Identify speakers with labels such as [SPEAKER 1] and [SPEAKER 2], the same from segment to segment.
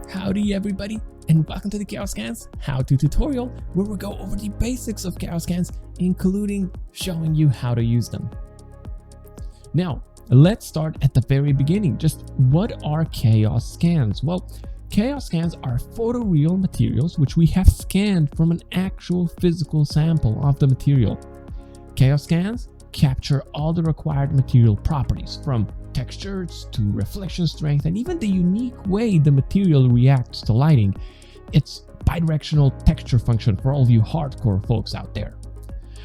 [SPEAKER 1] Howdy everybody, and welcome to the Chaos Scans how-to tutorial where we go over the basics of Chaos Scans, including showing you how to use them. Now, let's start at the very beginning. Just what are Chaos Scans? Well, Chaos Scans are photoreal materials which we have scanned from an actual physical sample of the material. Chaos Scans capture all the required material properties, from textures to reflection strength and even the unique way the material reacts to lighting. It's bidirectional texture function for all of you hardcore folks out there.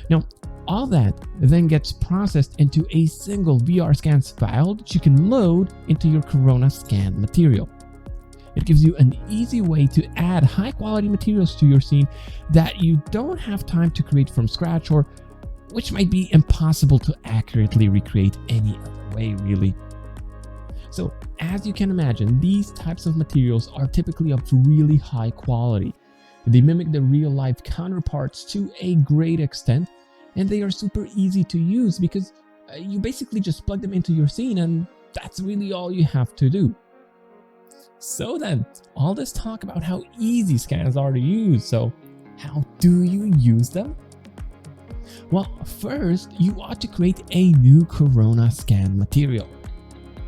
[SPEAKER 1] Now, all that then gets processed into a single VRScans file that you can load into your Corona scanned material. It gives you an easy way to add high quality materials to your scene that you don't have time to create from scratch, or which might be impossible to accurately recreate any other way, really. So, as you can imagine, these types of materials are typically of really high quality. They mimic the real-life counterparts to a great extent, and they are super easy to use because you basically just plug them into your scene, and that's really all you have to do. So then, all this talk about how easy scans are to use, so how do you use them? Well, first, you ought to create a new Corona scan material.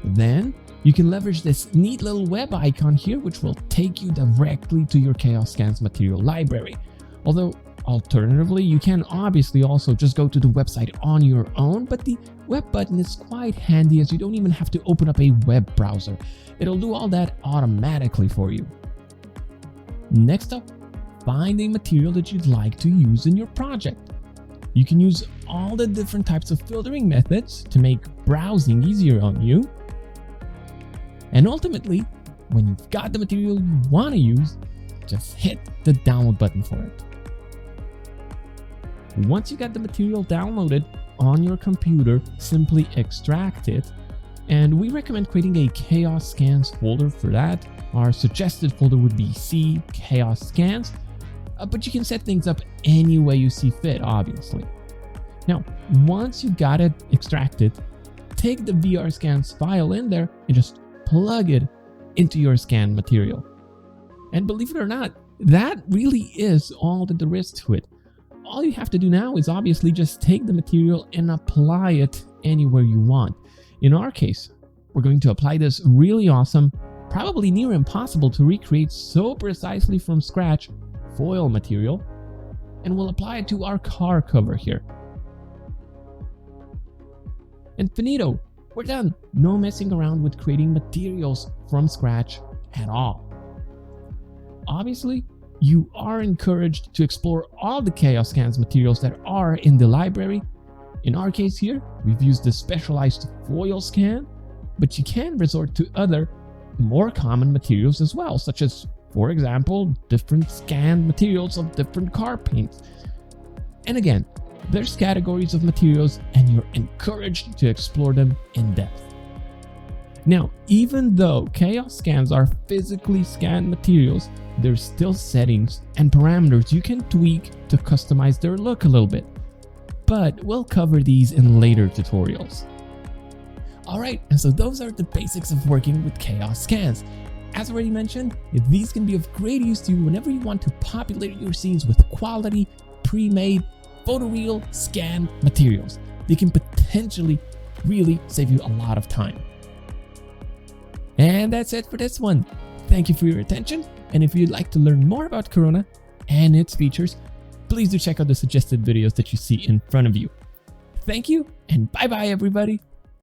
[SPEAKER 1] Then, you can leverage this neat little web icon here, which will take you directly to your Chaos Scans material library. Although, alternatively, you can obviously also just go to the website on your own, but the web button is quite handy as you don't even have to open up a web browser. It'll do all that automatically for you. Next up, find a material that you'd like to use in your project. You can use all the different types of filtering methods to make browsing easier on you. And ultimately, when you've got the material you want to use, just hit the download button for it. Once you got the material downloaded on your computer, simply extract it. And we recommend creating a Chaos Scans folder for that. Our suggested folder would be C Chaos Scans. But you can set things up any way you see fit, obviously. Now, once you got it extracted, take the VRScans file in there and just plug it into your scanned material. And believe it or not, that really is all that there is to it. All you have to do now is obviously just take the material and apply it anywhere you want. In our case, we're going to apply this really awesome, probably near impossible to recreate so precisely from scratch, foil material, and we'll apply it to our car cover here. And finito, we're done. No messing around with creating materials from scratch at all. Obviously, you are encouraged to explore all the Chaos Scans materials that are in the library. In our case here, we've used the specialized foil scan, but you can resort to other, more common materials as well, such as, for example, different scanned materials of different car paints. And again, there's categories of materials and you're encouraged to explore them in depth. Now, even though Chaos Scans are physically scanned materials, there's still settings and parameters you can tweak to customize their look a little bit. But we'll cover these in later tutorials. Alright, and so those are the basics of working with Chaos Scans. As already mentioned, these can be of great use to you whenever you want to populate your scenes with quality, pre-made, photoreal, scanned materials. They can potentially really save you a lot of time. And that's it for this one. Thank you for your attention, and if you'd like to learn more about Corona and its features, please do check out the suggested videos that you see in front of you. Thank you, and bye bye everybody!